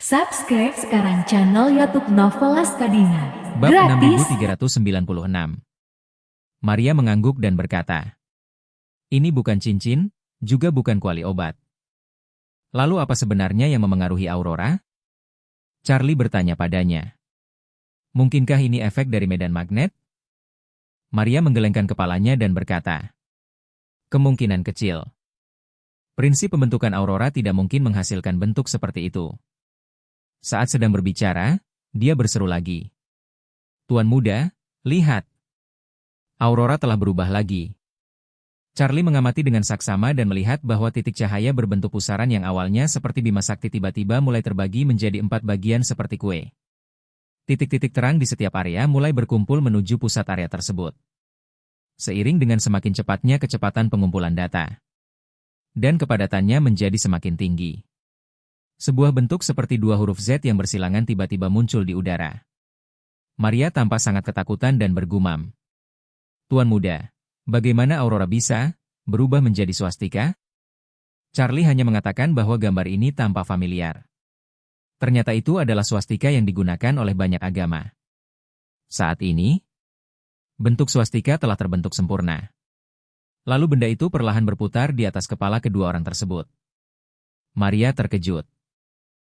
Subscribe sekarang channel YouTube Novelas Kadina. Bab Gratis. 6396. Maria mengangguk dan berkata, "Ini bukan cincin, juga bukan kuali obat. Lalu apa sebenarnya yang memengaruhi Aurora?" Charlie bertanya padanya. "Mungkinkah ini efek dari medan magnet?" Maria menggelengkan kepalanya dan berkata, "Kemungkinan kecil. Prinsip pembentukan Aurora tidak mungkin menghasilkan bentuk seperti itu." Saat sedang berbicara, dia berseru lagi. "Tuan muda, lihat. Aurora telah berubah lagi." Charlie mengamati dengan saksama dan melihat bahwa titik cahaya berbentuk pusaran yang awalnya seperti bima sakti tiba-tiba mulai terbagi menjadi 4 bagian seperti kue. Titik-titik terang di setiap area mulai berkumpul menuju pusat area tersebut. Seiring dengan semakin cepatnya kecepatan pengumpulan data, dan kepadatannya menjadi semakin tinggi. Sebuah bentuk seperti 2 huruf Z yang bersilangan tiba-tiba muncul di udara. Maria tampak sangat ketakutan dan bergumam. "Tuan muda, bagaimana Aurora bisa berubah menjadi swastika?" Charlie hanya mengatakan bahwa gambar ini tampak familiar. Ternyata itu adalah swastika yang digunakan oleh banyak agama. Saat ini, bentuk swastika telah terbentuk sempurna. Lalu benda itu perlahan berputar di atas kepala kedua orang tersebut. Maria terkejut.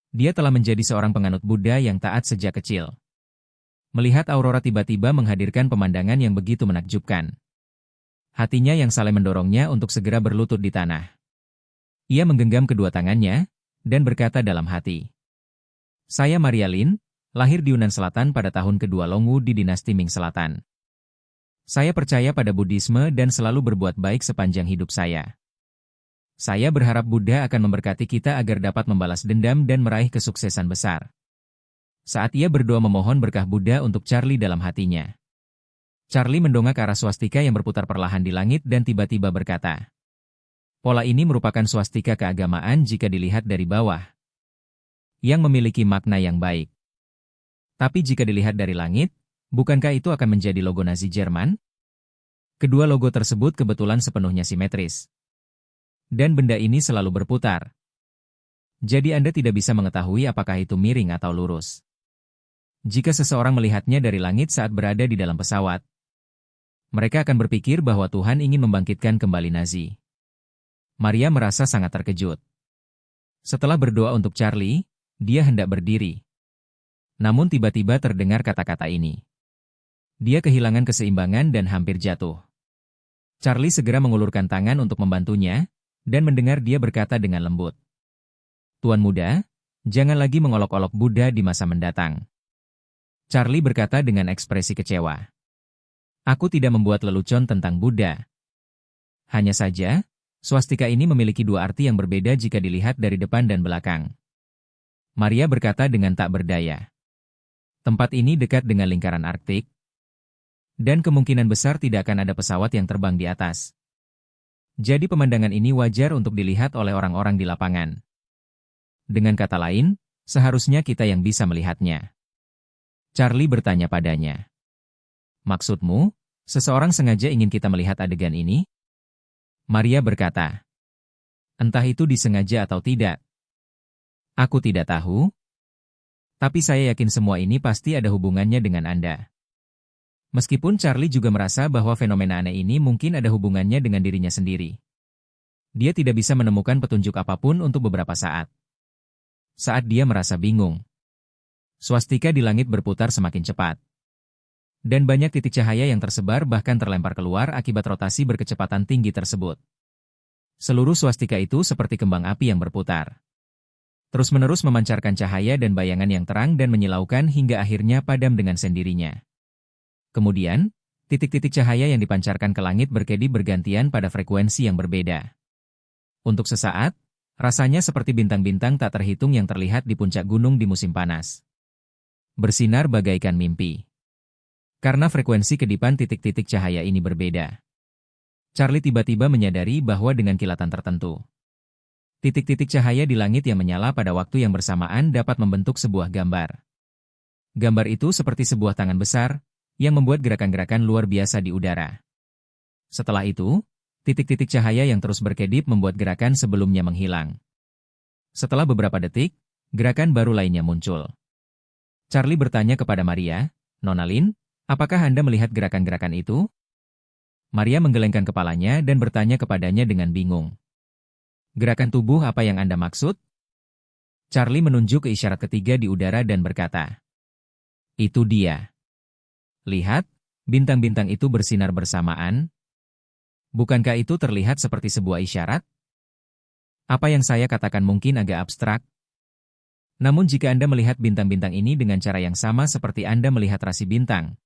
Dia telah menjadi seorang penganut Buddha yang taat sejak kecil. Melihat Aurora tiba-tiba menghadirkan pemandangan yang begitu menakjubkan. Hatinya yang saling mendorongnya untuk segera berlutut di tanah. Ia menggenggam kedua tangannya, dan berkata dalam hati. "Saya Maria Lin, lahir di Yunnan Selatan pada tahun kedua Long Wu di dinasti Ming Selatan. Saya percaya pada Buddhisme dan selalu berbuat baik sepanjang hidup saya. Saya berharap Buddha akan memberkati kita agar dapat membalas dendam dan meraih kesuksesan besar." Saat ia berdoa memohon berkah Buddha untuk Charlie dalam hatinya, Charlie mendongak ke arah swastika yang berputar perlahan di langit dan tiba-tiba berkata, "Pola ini merupakan swastika keagamaan jika dilihat dari bawah, yang memiliki makna yang baik. Tapi jika dilihat dari langit, bukankah itu akan menjadi logo Nazi Jerman?" Kedua logo tersebut kebetulan sepenuhnya simetris. Dan benda ini selalu berputar. Jadi Anda tidak bisa mengetahui apakah itu miring atau lurus. Jika seseorang melihatnya dari langit saat berada di dalam pesawat, mereka akan berpikir bahwa Tuhan ingin membangkitkan kembali Nazi. Maria merasa sangat terkejut. Setelah berdoa untuk Charlie, dia hendak berdiri. Namun tiba-tiba terdengar kata-kata ini. Dia kehilangan keseimbangan dan hampir jatuh. Charlie segera mengulurkan tangan untuk membantunya, dan mendengar dia berkata dengan lembut, "Tuan muda, jangan lagi mengolok-olok Buddha di masa mendatang." Charlie berkata dengan ekspresi kecewa, "Aku tidak membuat lelucon tentang Buddha. Hanya saja, swastika ini memiliki 2 arti yang berbeda jika dilihat dari depan dan belakang." Maria berkata dengan tak berdaya, "Tempat ini dekat dengan lingkaran Arktik, dan kemungkinan besar tidak akan ada pesawat yang terbang di atas. Jadi pemandangan ini wajar untuk dilihat oleh orang-orang di lapangan. Dengan kata lain, seharusnya kita yang bisa melihatnya." Charlie bertanya padanya, "Maksudmu, seseorang sengaja ingin kita melihat adegan ini?" Maria berkata, "Entah itu disengaja atau tidak. Aku tidak tahu. Tapi saya yakin semua ini pasti ada hubungannya dengan Anda." Meskipun Charlie juga merasa bahwa fenomena aneh ini mungkin ada hubungannya dengan dirinya sendiri. Dia tidak bisa menemukan petunjuk apapun untuk beberapa saat. Saat dia merasa bingung, swastika di langit berputar semakin cepat. Dan banyak titik cahaya yang tersebar bahkan terlempar keluar akibat rotasi berkecepatan tinggi tersebut. Seluruh swastika itu seperti kembang api yang berputar. Terus-menerus memancarkan cahaya dan bayangan yang terang dan menyilaukan hingga akhirnya padam dengan sendirinya. Kemudian, titik-titik cahaya yang dipancarkan ke langit berkedip bergantian pada frekuensi yang berbeda. Untuk sesaat, rasanya seperti bintang-bintang tak terhitung yang terlihat di puncak gunung di musim panas. Bersinar bagaikan mimpi. Karena frekuensi kedipan titik-titik cahaya ini berbeda, Charlie tiba-tiba menyadari bahwa dengan kilatan tertentu, titik-titik cahaya di langit yang menyala pada waktu yang bersamaan dapat membentuk sebuah gambar. Gambar itu seperti sebuah tangan besar, yang membuat gerakan-gerakan luar biasa di udara. Setelah itu, titik-titik cahaya yang terus berkedip membuat gerakan sebelumnya menghilang. Setelah beberapa detik, gerakan baru lainnya muncul. Charlie bertanya kepada Maria, "Nona Lin, apakah Anda melihat gerakan-gerakan itu?" Maria menggelengkan kepalanya dan bertanya kepadanya dengan bingung. "Gerakan tubuh apa yang Anda maksud?" Charlie menunjuk ke isyarat ketiga di udara dan berkata, "Itu dia. Lihat, bintang-bintang itu bersinar bersamaan. Bukankah itu terlihat seperti sebuah isyarat? Apa yang saya katakan mungkin agak abstrak. Namun jika Anda melihat bintang-bintang ini dengan cara yang sama seperti Anda melihat rasi bintang,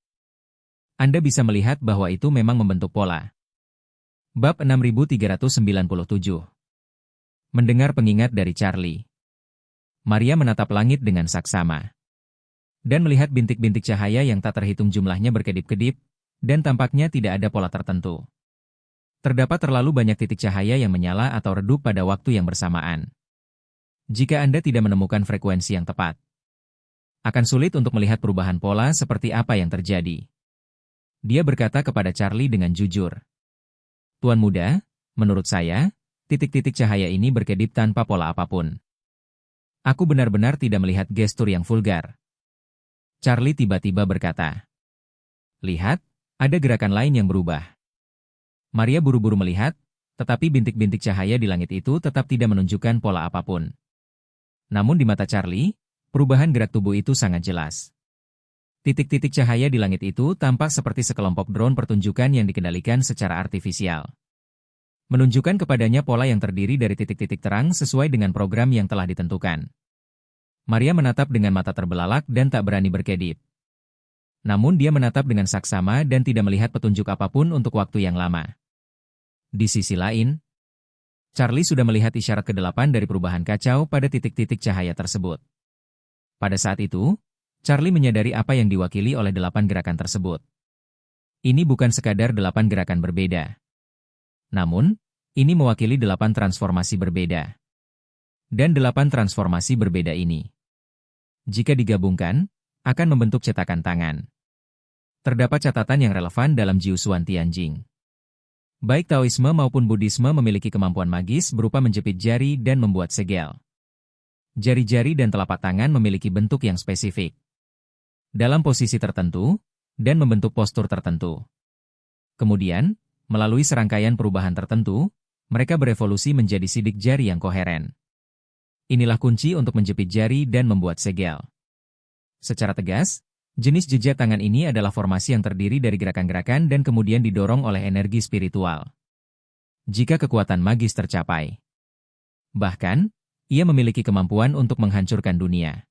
Anda bisa melihat bahwa itu memang membentuk pola." Bab 6397. Mendengar pengingat dari Charlie. Maria menatap langit dengan saksama. Dan melihat bintik-bintik cahaya yang tak terhitung jumlahnya berkedip-kedip, dan tampaknya tidak ada pola tertentu. Terdapat terlalu banyak titik cahaya yang menyala atau redup pada waktu yang bersamaan. Jika Anda tidak menemukan frekuensi yang tepat, akan sulit untuk melihat perubahan pola seperti apa yang terjadi. Dia berkata kepada Charlie dengan jujur, "Tuan muda, menurut saya, titik-titik cahaya ini berkedip tanpa pola apapun. Aku benar-benar tidak melihat gestur yang vulgar." Charlie tiba-tiba berkata, "Lihat, ada gerakan lain yang berubah." Maria buru-buru melihat, tetapi bintik-bintik cahaya di langit itu tetap tidak menunjukkan pola apapun. Namun di mata Charlie, perubahan gerak tubuh itu sangat jelas. Titik-titik cahaya di langit itu tampak seperti sekelompok drone pertunjukan yang dikendalikan secara artifisial. Menunjukkan kepadanya pola yang terdiri dari titik-titik terang sesuai dengan program yang telah ditentukan. Maria menatap dengan mata terbelalak dan tak berani berkedip. Namun dia menatap dengan saksama dan tidak melihat petunjuk apapun untuk waktu yang lama. Di sisi lain, Charlie sudah melihat isyarat ke-8 dari perubahan kacau pada titik-titik cahaya tersebut. Pada saat itu, Charlie menyadari apa yang diwakili oleh 8 gerakan tersebut. Ini bukan sekadar 8 gerakan berbeda. Namun, ini mewakili 8 transformasi berbeda. Dan 8 transformasi berbeda ini, jika digabungkan, akan membentuk cetakan tangan. Terdapat catatan yang relevan dalam Jiusuan Tianjing. Baik Taoisme maupun Buddhisme memiliki kemampuan magis berupa menjepit jari dan membuat segel. Jari-jari dan telapak tangan memiliki bentuk yang spesifik, dalam posisi tertentu, dan membentuk postur tertentu. Kemudian, melalui serangkaian perubahan tertentu, mereka berevolusi menjadi sidik jari yang koheren. Inilah kunci untuk menjepit jari dan membuat segel. Secara tegas, jenis jejak tangan ini adalah formasi yang terdiri dari gerakan-gerakan dan kemudian didorong oleh energi spiritual. Jika kekuatan magis tercapai, bahkan, ia memiliki kemampuan untuk menghancurkan dunia.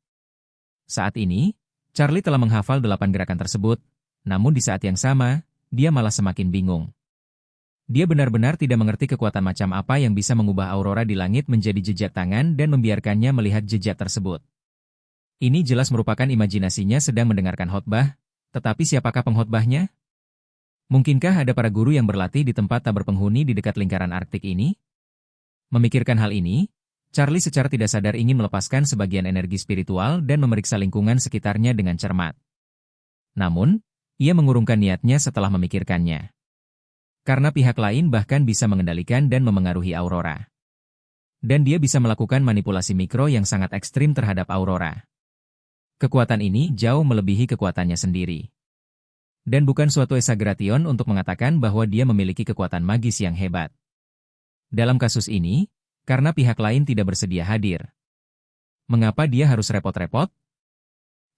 Saat ini, Charlie telah menghafal 8 gerakan tersebut, namun di saat yang sama, dia malah semakin bingung. Dia benar-benar tidak mengerti kekuatan macam apa yang bisa mengubah aurora di langit menjadi jejak tangan dan membiarkannya melihat jejak tersebut. Ini jelas merupakan imajinasinya sedang mendengarkan khotbah, tetapi siapakah pengkhotbahnya? Mungkinkah ada para guru yang berlatih di tempat tak berpenghuni di dekat lingkaran Arktik ini? Memikirkan hal ini, Charlie secara tidak sadar ingin melepaskan sebagian energi spiritual dan memeriksa lingkungan sekitarnya dengan cermat. Namun, ia mengurungkan niatnya setelah memikirkannya. Karena pihak lain bahkan bisa mengendalikan dan memengaruhi aurora. Dan dia bisa melakukan manipulasi mikro yang sangat ekstrim terhadap aurora. Kekuatan ini jauh melebihi kekuatannya sendiri. Dan bukan suatu exaggeration untuk mengatakan bahwa dia memiliki kekuatan magis yang hebat. Dalam kasus ini, karena pihak lain tidak bersedia hadir, mengapa dia harus repot-repot?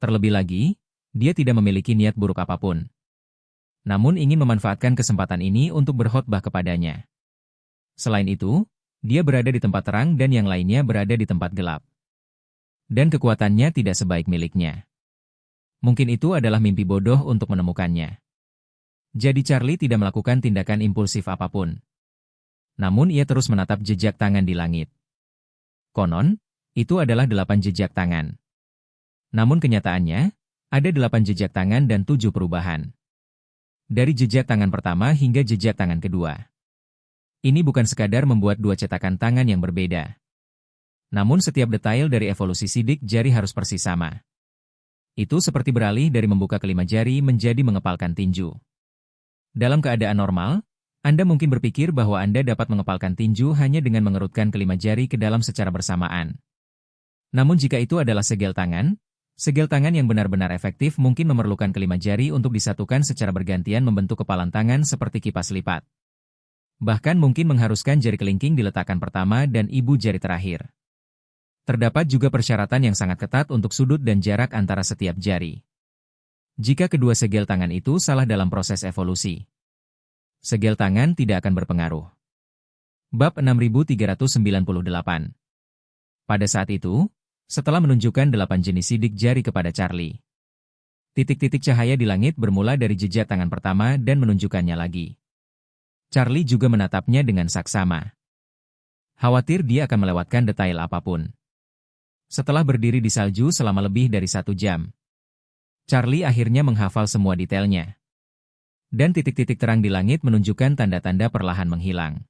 Terlebih lagi, dia tidak memiliki niat buruk apapun. Namun ingin memanfaatkan kesempatan ini untuk berkhotbah kepadanya. Selain itu, dia berada di tempat terang dan yang lainnya berada di tempat gelap. Dan kekuatannya tidak sebaik miliknya. Mungkin itu adalah mimpi bodoh untuk menemukannya. Jadi Charlie tidak melakukan tindakan impulsif apapun. Namun ia terus menatap jejak tangan di langit. Konon, itu adalah 8 jejak tangan. Namun kenyataannya, ada 8 jejak tangan dan 7 perubahan. Dari jejak tangan pertama hingga jejak tangan kedua. Ini bukan sekadar membuat 2 cetakan tangan yang berbeda. Namun setiap detail dari evolusi sidik jari harus persis sama. Itu seperti beralih dari membuka kelima jari menjadi mengepalkan tinju. Dalam keadaan normal, Anda mungkin berpikir bahwa Anda dapat mengepalkan tinju hanya dengan mengerutkan kelima jari ke dalam secara bersamaan. Namun jika itu adalah segel tangan yang benar-benar efektif mungkin memerlukan kelima jari untuk disatukan secara bergantian membentuk kepalan tangan seperti kipas lipat. Bahkan mungkin mengharuskan jari kelingking diletakkan pertama dan ibu jari terakhir. Terdapat juga persyaratan yang sangat ketat untuk sudut dan jarak antara setiap jari. Jika kedua segel tangan itu salah dalam proses evolusi, segel tangan tidak akan berpengaruh. Bab 6398. Pada saat itu, setelah menunjukkan 8 jenis sidik jari kepada Charlie, titik-titik cahaya di langit bermula dari jejak tangan pertama dan menunjukkannya lagi. Charlie juga menatapnya dengan saksama. Khawatir dia akan melewatkan detail apapun. Setelah berdiri di salju selama lebih dari 1 jam, Charlie akhirnya menghafal semua detailnya. Dan titik-titik terang di langit menunjukkan tanda-tanda perlahan menghilang.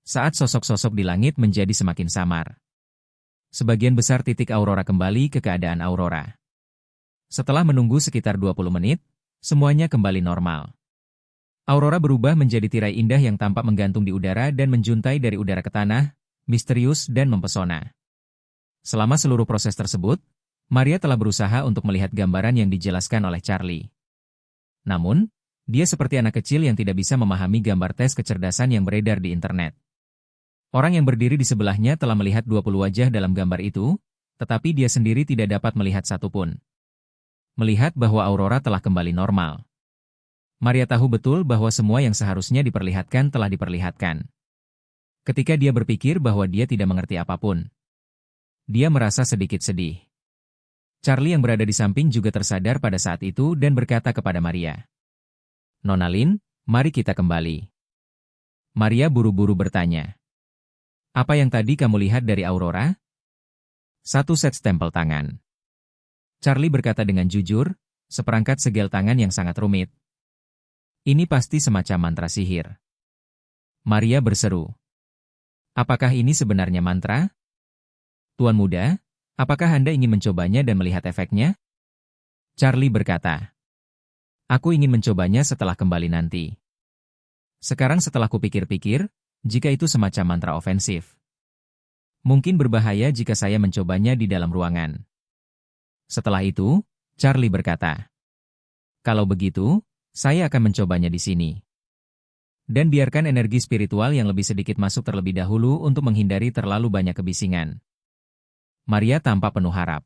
Saat sosok-sosok di langit menjadi semakin samar, sebagian besar titik aurora kembali ke keadaan aurora. Setelah menunggu sekitar 20 menit, semuanya kembali normal. Aurora berubah menjadi tirai indah yang tampak menggantung di udara dan menjuntai dari udara ke tanah, misterius dan mempesona. Selama seluruh proses tersebut, Maria telah berusaha untuk melihat gambaran yang dijelaskan oleh Charlie. Namun, dia seperti anak kecil yang tidak bisa memahami gambar tes kecerdasan yang beredar di internet. Orang yang berdiri di sebelahnya telah melihat 20 wajah dalam gambar itu, tetapi dia sendiri tidak dapat melihat satupun. Melihat bahwa aurora telah kembali normal, Maria tahu betul bahwa semua yang seharusnya diperlihatkan telah diperlihatkan. Ketika dia berpikir bahwa dia tidak mengerti apapun, dia merasa sedikit sedih. Charlie yang berada di samping juga tersadar pada saat itu dan berkata kepada Maria, "Nona Lin, mari kita kembali." Maria buru-buru bertanya, "Apa yang tadi kamu lihat dari aurora?" "1 set stempel tangan." Charlie berkata dengan jujur, seperangkat segel tangan yang sangat rumit. "Ini pasti semacam mantra sihir." Maria berseru, "Apakah ini sebenarnya mantra?" "Tuan muda, apakah Anda ingin mencobanya dan melihat efeknya?" Charlie berkata, "Aku ingin mencobanya setelah kembali nanti. Sekarang setelah kupikir-pikir, jika itu semacam mantra ofensif, mungkin berbahaya jika saya mencobanya di dalam ruangan." Setelah itu, Charlie berkata, "Kalau begitu, saya akan mencobanya di sini. Dan biarkan energi spiritual yang lebih sedikit masuk terlebih dahulu untuk menghindari terlalu banyak kebisingan." Maria tampak penuh harap.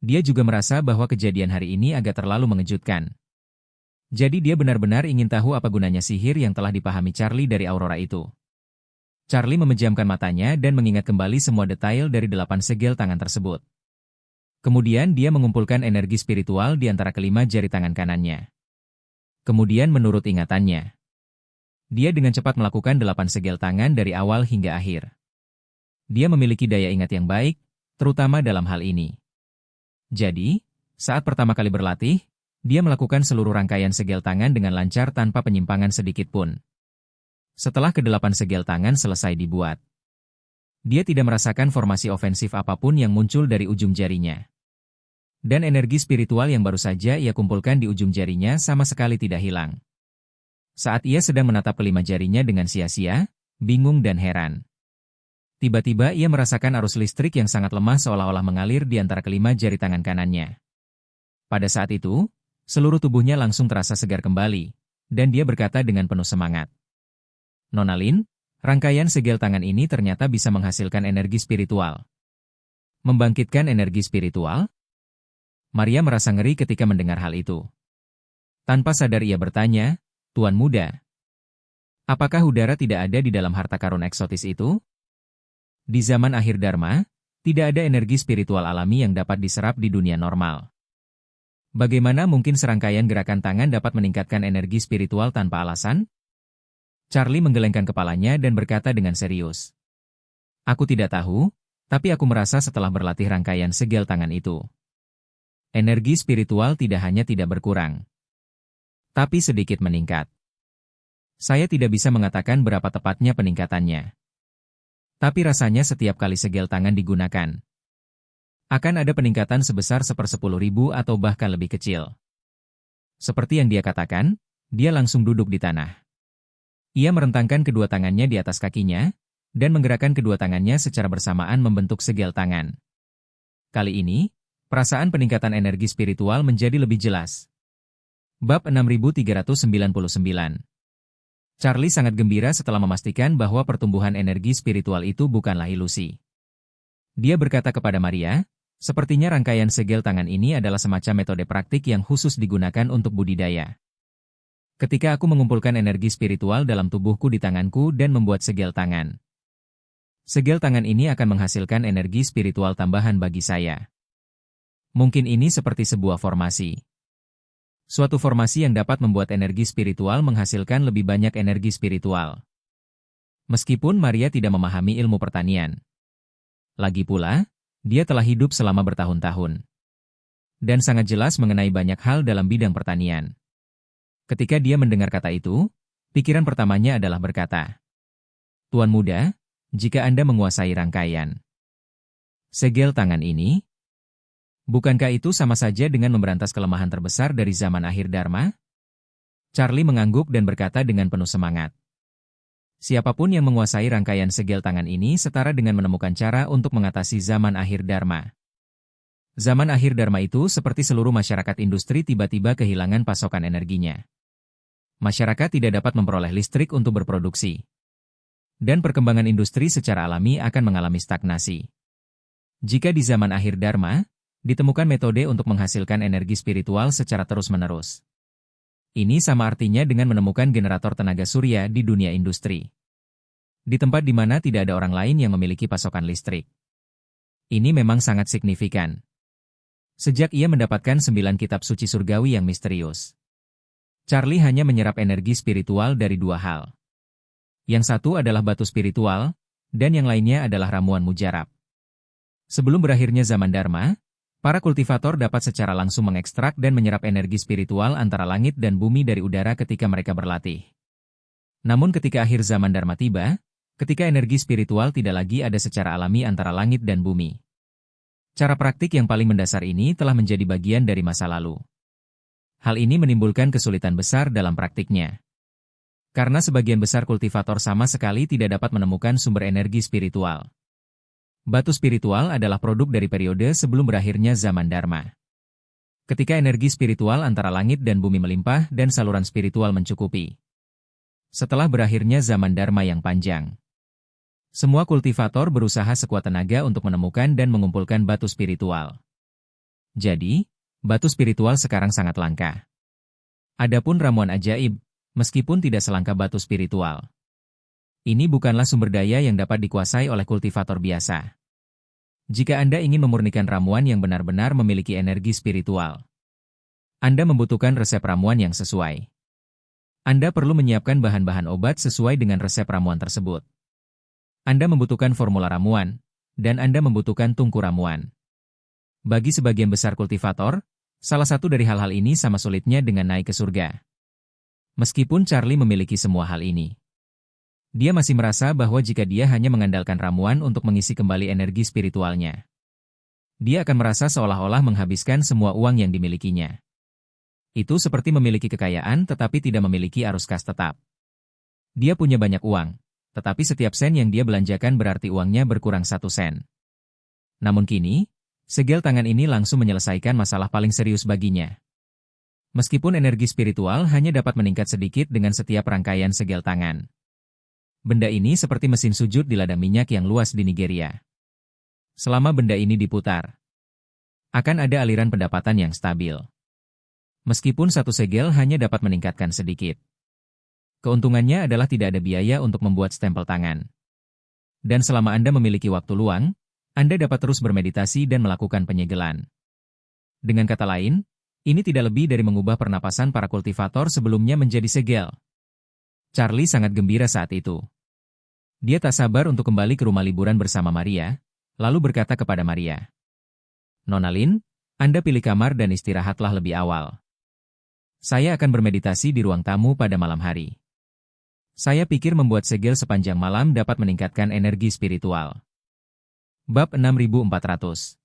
Dia juga merasa bahwa kejadian hari ini agak terlalu mengejutkan. Jadi dia benar-benar ingin tahu apa gunanya sihir yang telah dipahami Charlie dari aurora itu. Charlie memejamkan matanya dan mengingat kembali semua detail dari 8 segel tangan tersebut. Kemudian dia mengumpulkan energi spiritual di antara kelima jari tangan kanannya. Kemudian menurut ingatannya, dia dengan cepat melakukan 8 segel tangan dari awal hingga akhir. Dia memiliki daya ingat yang baik, terutama dalam hal ini. Jadi, saat pertama kali berlatih, dia melakukan seluruh rangkaian segel tangan dengan lancar tanpa penyimpangan sedikit pun. Setelah ke-8 segel tangan selesai dibuat, dia tidak merasakan formasi ofensif apapun yang muncul dari ujung jarinya. Dan energi spiritual yang baru saja ia kumpulkan di ujung jarinya sama sekali tidak hilang. Saat ia sedang menatap kelima jarinya dengan sia-sia, bingung dan heran, tiba-tiba ia merasakan arus listrik yang sangat lemah seolah-olah mengalir di antara kelima jari tangan kanannya. Pada saat itu, seluruh tubuhnya langsung terasa segar kembali, dan dia berkata dengan penuh semangat, "Nona Lin, rangkaian segel tangan ini ternyata bisa menghasilkan energi spiritual." Membangkitkan energi spiritual? Maria merasa ngeri ketika mendengar hal itu. Tanpa sadar ia bertanya, "Tuan muda, apakah udara tidak ada di dalam harta karun eksotis itu?" Di zaman akhir Dharma, tidak ada energi spiritual alami yang dapat diserap di dunia normal. Bagaimana mungkin serangkaian gerakan tangan dapat meningkatkan energi spiritual tanpa alasan? Charlie menggelengkan kepalanya dan berkata dengan serius, "Aku tidak tahu, tapi aku merasa setelah berlatih rangkaian segel tangan itu, energi spiritual tidak hanya tidak berkurang, tapi sedikit meningkat. Saya tidak bisa mengatakan berapa tepatnya peningkatannya. Tapi rasanya setiap kali segel tangan digunakan, akan ada peningkatan sebesar 1/10.000 atau bahkan lebih kecil." Seperti yang dia katakan, dia langsung duduk di tanah. Ia merentangkan kedua tangannya di atas kakinya, dan menggerakkan kedua tangannya secara bersamaan membentuk segel tangan. Kali ini, perasaan peningkatan energi spiritual menjadi lebih jelas. Bab 6399. Charlie sangat gembira setelah memastikan bahwa pertumbuhan energi spiritual itu bukanlah ilusi. Dia berkata kepada Maria, sepertinya rangkaian segel tangan ini adalah semacam metode praktik yang khusus digunakan untuk budidaya. Ketika aku mengumpulkan energi spiritual dalam tubuhku di tanganku dan membuat segel tangan. Segel tangan ini akan menghasilkan energi spiritual tambahan bagi saya. Mungkin ini seperti sebuah formasi. Suatu formasi yang dapat membuat energi spiritual menghasilkan lebih banyak energi spiritual. Meskipun Maria tidak memahami ilmu pertanian. Lagi pula, dia telah hidup selama bertahun-tahun. Dan sangat jelas mengenai banyak hal dalam bidang pertanian. Ketika dia mendengar kata itu, pikiran pertamanya adalah berkata, "Tuan muda, jika Anda menguasai rangkaian segel tangan ini, bukankah itu sama saja dengan memberantas kelemahan terbesar dari zaman akhir Dharma?" Charlie mengangguk dan berkata dengan penuh semangat. Siapapun yang menguasai rangkaian segel tangan ini setara dengan menemukan cara untuk mengatasi zaman akhir Dharma. Zaman akhir Dharma itu seperti seluruh masyarakat industri tiba-tiba kehilangan pasokan energinya. Masyarakat tidak dapat memperoleh listrik untuk berproduksi. Dan perkembangan industri secara alami akan mengalami stagnasi. Jika di zaman akhir Dharma, ditemukan metode untuk menghasilkan energi spiritual secara terus-menerus. Ini sama artinya dengan menemukan generator tenaga surya di dunia industri. Di tempat di mana tidak ada orang lain yang memiliki pasokan listrik. Ini memang sangat signifikan. Sejak ia mendapatkan 9 kitab suci surgawi yang misterius, Charlie hanya menyerap energi spiritual dari 2 hal. Yang satu adalah batu spiritual, dan yang lainnya adalah ramuan mujarab. Sebelum berakhirnya zaman Dharma, para kultivator dapat secara langsung mengekstrak dan menyerap energi spiritual antara langit dan bumi dari udara ketika mereka berlatih. Namun ketika akhir zaman Dharma tiba, ketika energi spiritual tidak lagi ada secara alami antara langit dan bumi. Cara praktik yang paling mendasar ini telah menjadi bagian dari masa lalu. Hal ini menimbulkan kesulitan besar dalam praktiknya. Karena sebagian besar kultivator sama sekali tidak dapat menemukan sumber energi spiritual. Batu spiritual adalah produk dari periode sebelum berakhirnya zaman Dharma. Ketika energi spiritual antara langit dan bumi melimpah dan saluran spiritual mencukupi. Setelah berakhirnya zaman Dharma yang panjang. Semua kultivator berusaha sekuat tenaga untuk menemukan dan mengumpulkan batu spiritual. Jadi, batu spiritual sekarang sangat langka. Adapun ramuan ajaib, meskipun tidak selangka batu spiritual. Ini bukanlah sumber daya yang dapat dikuasai oleh kultivator biasa. Jika Anda ingin memurnikan ramuan yang benar-benar memiliki energi spiritual, Anda membutuhkan resep ramuan yang sesuai. Anda perlu menyiapkan bahan-bahan obat sesuai dengan resep ramuan tersebut. Anda membutuhkan formula ramuan, dan Anda membutuhkan tungku ramuan. Bagi sebagian besar kultivator, salah satu dari hal-hal ini sama sulitnya dengan naik ke surga. Meskipun Charlie memiliki semua hal ini, dia masih merasa bahwa jika dia hanya mengandalkan ramuan untuk mengisi kembali energi spiritualnya, dia akan merasa seolah-olah menghabiskan semua uang yang dimilikinya. Itu seperti memiliki kekayaan tetapi tidak memiliki arus kas tetap. Dia punya banyak uang, tetapi setiap sen yang dia belanjakan berarti uangnya berkurang 1 sen. Namun kini, segel tangan ini langsung menyelesaikan masalah paling serius baginya. Meskipun energi spiritual hanya dapat meningkat sedikit dengan setiap rangkaian segel tangan. Benda ini seperti mesin sujud di ladang minyak yang luas di Nigeria. Selama benda ini diputar, akan ada aliran pendapatan yang stabil. Meskipun 1 segel hanya dapat meningkatkan sedikit. Keuntungannya adalah tidak ada biaya untuk membuat stempel tangan. Dan selama Anda memiliki waktu luang, Anda dapat terus bermeditasi dan melakukan penyegelan. Dengan kata lain, ini tidak lebih dari mengubah pernapasan para kultivator sebelumnya menjadi segel. Charlie sangat gembira saat itu. Dia tak sabar untuk kembali ke rumah liburan bersama Maria, lalu berkata kepada Maria, "Nona Lin, Anda pilih kamar dan istirahatlah lebih awal. Saya akan bermeditasi di ruang tamu pada malam hari. Saya pikir membuat segel sepanjang malam dapat meningkatkan energi spiritual." Bab 6400.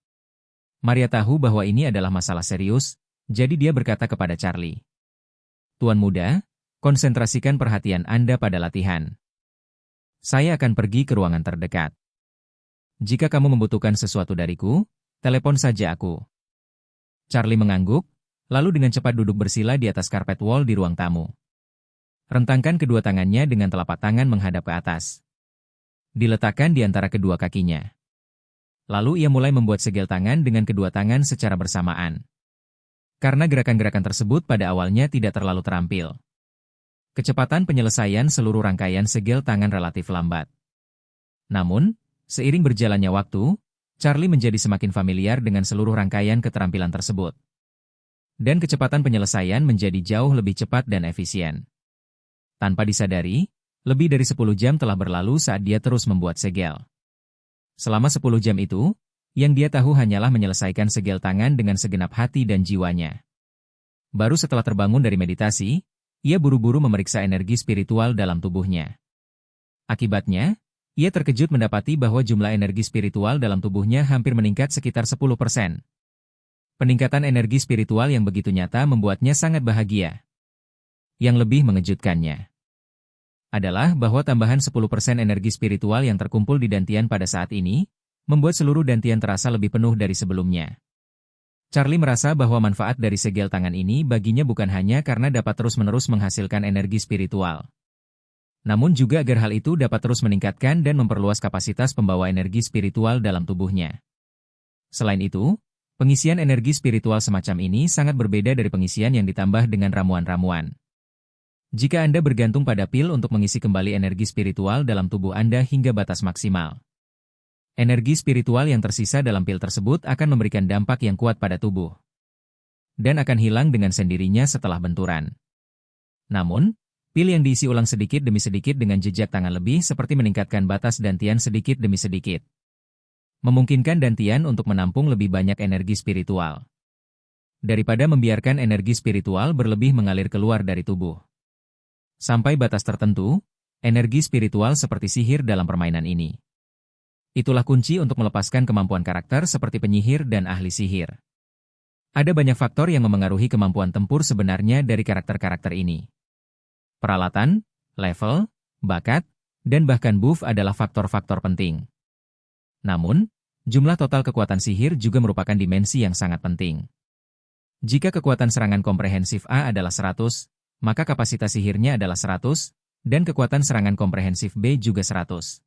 Maria tahu bahwa ini adalah masalah serius, jadi dia berkata kepada Charlie, "Tuan muda, konsentrasikan perhatian Anda pada latihan. Saya akan pergi ke ruangan terdekat. Jika kamu membutuhkan sesuatu dariku, Telepon saja aku. Charlie mengangguk, lalu dengan cepat duduk bersila di atas karpet wall di ruang tamu. Rentangkan kedua tangannya dengan telapak tangan menghadap ke atas. Diletakkan di antara kedua kakinya. Lalu ia mulai membuat segel tangan dengan kedua tangan secara bersamaan. Karena gerakan-gerakan tersebut pada awalnya tidak terlalu terampil. Kecepatan penyelesaian seluruh rangkaian segel tangan relatif lambat. Namun, seiring berjalannya waktu, Charlie menjadi semakin familiar dengan seluruh rangkaian keterampilan tersebut. Dan kecepatan penyelesaian menjadi jauh lebih cepat dan efisien. Tanpa disadari, lebih dari 10 jam telah berlalu saat dia terus membuat segel. Selama 10 jam itu, yang dia tahu hanyalah menyelesaikan segel tangan dengan segenap hati dan jiwanya. Baru setelah terbangun dari meditasi, ia buru-buru memeriksa energi spiritual dalam tubuhnya. Akibatnya, ia terkejut mendapati bahwa jumlah energi spiritual dalam tubuhnya hampir meningkat sekitar 10%. Peningkatan energi spiritual yang begitu nyata membuatnya sangat bahagia. Yang lebih mengejutkannya adalah bahwa tambahan 10% energi spiritual yang terkumpul di dantian pada saat ini, membuat seluruh dantian terasa lebih penuh dari sebelumnya. Charlie merasa bahwa manfaat dari segel tangan ini baginya bukan hanya karena dapat terus-menerus menghasilkan energi spiritual. Namun juga agar hal itu dapat terus meningkatkan dan memperluas kapasitas pembawa energi spiritual dalam tubuhnya. Selain itu, pengisian energi spiritual semacam ini sangat berbeda dari pengisian yang ditambah dengan ramuan-ramuan. Jika Anda bergantung pada pil untuk mengisi kembali energi spiritual dalam tubuh Anda hingga batas maksimal, energi spiritual yang tersisa dalam pil tersebut akan memberikan dampak yang kuat pada tubuh. Dan akan hilang dengan sendirinya setelah benturan. Namun, pil yang diisi ulang sedikit demi sedikit dengan jejak tangan lebih seperti meningkatkan batas dantian sedikit demi sedikit. Memungkinkan dantian untuk menampung lebih banyak energi spiritual. Daripada membiarkan energi spiritual berlebih mengalir keluar dari tubuh. Sampai batas tertentu, energi spiritual seperti sihir dalam permainan ini. Itulah kunci untuk melepaskan kemampuan karakter seperti penyihir dan ahli sihir. Ada banyak faktor yang memengaruhi kemampuan tempur sebenarnya dari karakter-karakter ini. Peralatan, level, bakat, dan bahkan buff adalah faktor-faktor penting. Namun, jumlah total kekuatan sihir juga merupakan dimensi yang sangat penting. Jika kekuatan serangan komprehensif A adalah 100, maka kapasitas sihirnya adalah 100, dan kekuatan serangan komprehensif B juga 100.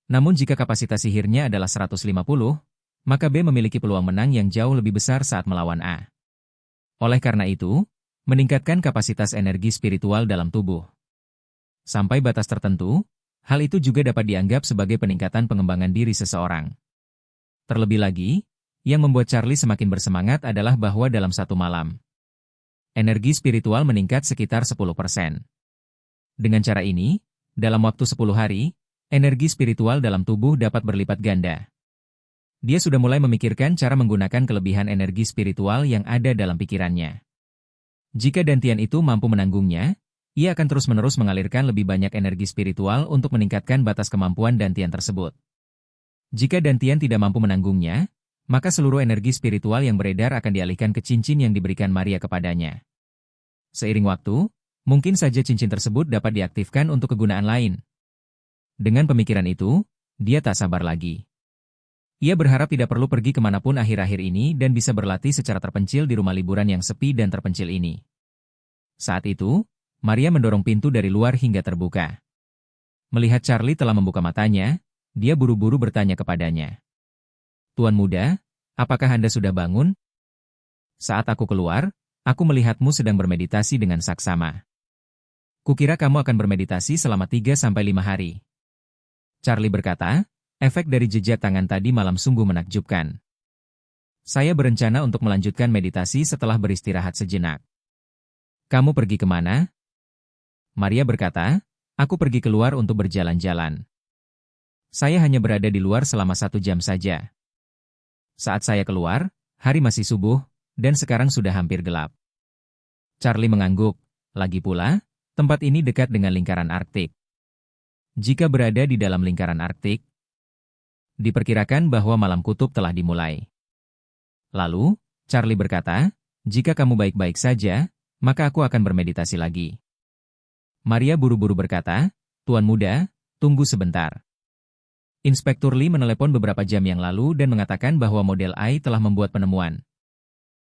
Namun jika kapasitas sihirnya adalah 150, maka B memiliki peluang menang yang jauh lebih besar saat melawan A. Oleh karena itu, meningkatkan kapasitas energi spiritual dalam tubuh. Sampai batas tertentu, hal itu juga dapat dianggap sebagai peningkatan pengembangan diri seseorang. Terlebih lagi, yang membuat Charlie semakin bersemangat adalah bahwa dalam satu malam, energi spiritual meningkat sekitar 10%. Dengan cara ini, dalam waktu 10 hari, energi spiritual dalam tubuh dapat berlipat ganda. Dia sudah mulai memikirkan cara menggunakan kelebihan energi spiritual yang ada dalam pikirannya. Jika dantian itu mampu menanggungnya, ia akan terus-menerus mengalirkan lebih banyak energi spiritual untuk meningkatkan batas kemampuan dantian tersebut. Jika dantian tidak mampu menanggungnya, maka seluruh energi spiritual yang beredar akan dialihkan ke cincin yang diberikan Maria kepadanya. Seiring waktu, mungkin saja cincin tersebut dapat diaktifkan untuk kegunaan lain. Dengan pemikiran itu, dia tak sabar lagi. Ia berharap tidak perlu pergi kemanapun akhir-akhir ini dan bisa berlatih secara terpencil di rumah liburan yang sepi dan terpencil ini. Saat itu, Maria mendorong pintu dari luar hingga terbuka. Melihat Charlie telah membuka matanya, dia buru-buru bertanya kepadanya. "Tuan muda, apakah Anda sudah bangun? Saat aku keluar, aku melihatmu sedang bermeditasi dengan saksama. Kukira kamu akan bermeditasi selama 3-5 hari." Charlie berkata, "Efek dari jejak tangan tadi malam sungguh menakjubkan. Saya berencana untuk melanjutkan meditasi setelah beristirahat sejenak." "Kamu pergi kemana?" Maria berkata, "Aku pergi keluar untuk berjalan-jalan. Saya hanya berada di luar selama 1 jam saja. Saat saya keluar, hari masih subuh, dan sekarang sudah hampir gelap." Charlie mengangguk. Lagi pula, tempat ini dekat dengan lingkaran Arktik. Jika berada di dalam lingkaran Arktik, diperkirakan bahwa malam kutub telah dimulai. Lalu, Charlie berkata, "Jika kamu baik-baik saja, maka aku akan bermeditasi lagi." Maria buru-buru berkata, "Tuan muda, tunggu sebentar. Inspektur Lee menelepon beberapa jam yang lalu dan mengatakan bahwa model AI telah membuat penemuan.